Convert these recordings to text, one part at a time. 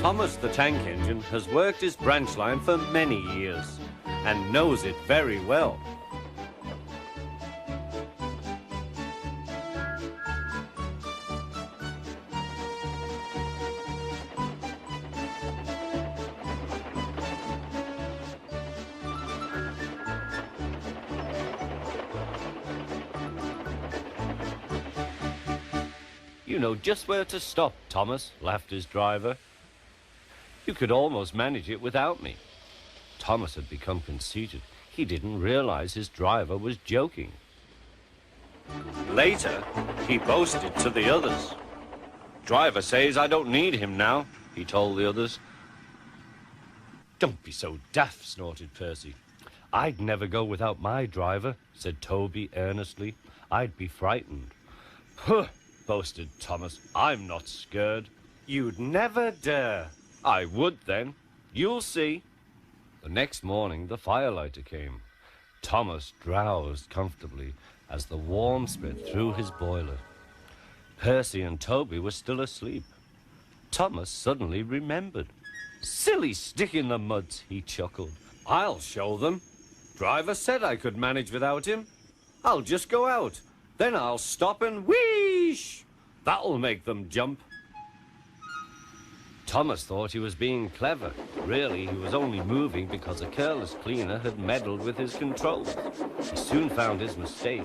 Thomas the tank engine has worked his branch line for many years and knows it very well. You know just where to stop, Thomas, laughed his driver. You could almost manage it without me. Thomas had become conceited. He didn't realize his driver was joking. Later, he boasted to the others. Driver says I don't need him now, he told the others. Don't be so daft, snorted Percy. I'd never go without my driver, said Toby earnestly. I'd be frightened. Huh, boasted Thomas. I'm not scared. You'd never dare. I would then. You'll see. The next morning, the firelighter came. Thomas drowsed comfortably as the warmth spread through his boiler. Percy and Toby were still asleep. Thomas suddenly remembered. Silly stick in the mud, he chuckled. I'll show them. Driver said I could manage without him. I'll just go out. Then I'll stop and wheesh. That'll make them jump. Thomas thought he was being clever. Really, he was only moving because a careless cleaner had meddled with his controls. He soon found his mistake.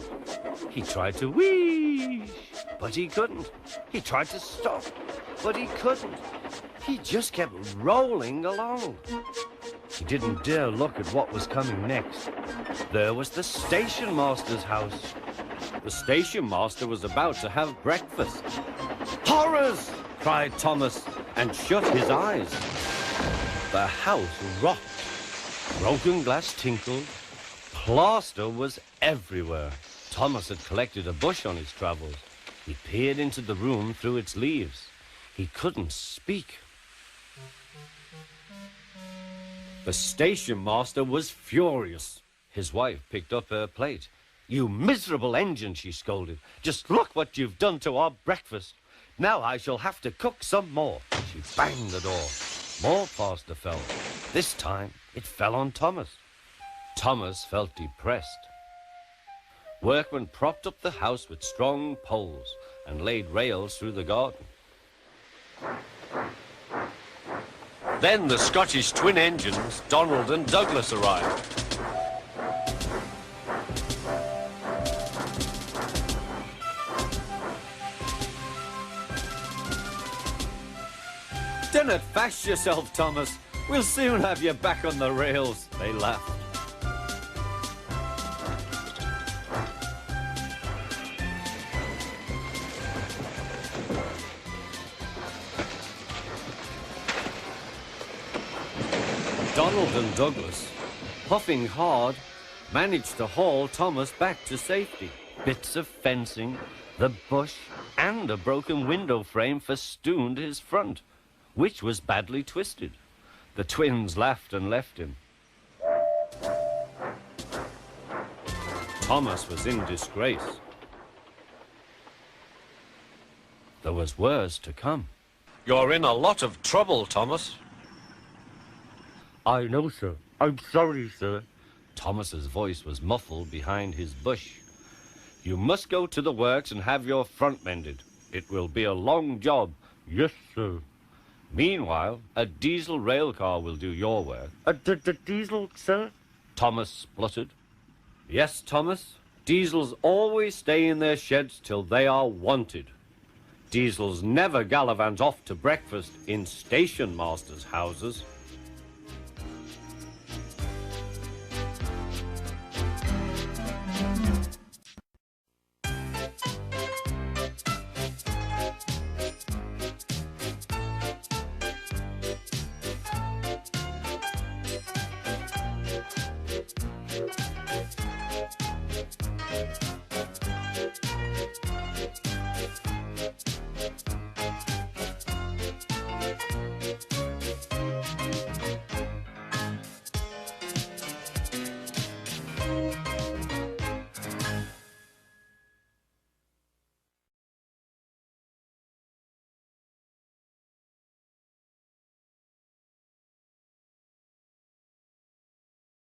He tried to wheesh, but he couldn't. He tried to stop, but he couldn't. He just kept rolling along. He didn't dare look at what was coming next. There was the station master's house. The station master was about to have breakfast. Horrors! Cried Thomas, and shut his eyes. The house rocked. Broken glass tinkled. Plaster was everywhere. Thomas had collected a bush on his travels. He peered into the room through its leaves. He couldn't speak. The station master was furious. His wife picked up her plate. You miserable engine, she scolded. Just look what you've done to our breakfast. Now I shall have to cook some more. She banged the door. More plaster fell. This time, it fell on Thomas. Thomas felt depressed. Workmen propped up the house with strong poles and laid rails through the garden. Then the Scottish twin engines, Donald and Douglas, arrived. Don't fash yourself, Thomas. We'll soon have you back on the rails, they laughed. Donald and Douglas, puffing hard, managed to haul Thomas back to safety. Bits of fencing, the bush, and a broken window frame festooned his front, which was badly twisted. The twins laughed and left him. Thomas was in disgrace. There was worse to come. You're in a lot of trouble, Thomas. I know, sir. I'm sorry, sir. Thomas's voice was muffled behind his bush. You must go to the works and have your front mended. It will be a long job. Yes, sir. Meanwhile, a diesel rail car will do your work. The diesel, sir? Thomas spluttered. Yes, Thomas. Diesels always stay in their sheds till they are wanted. Diesels never gallivant off to breakfast in station masters' houses.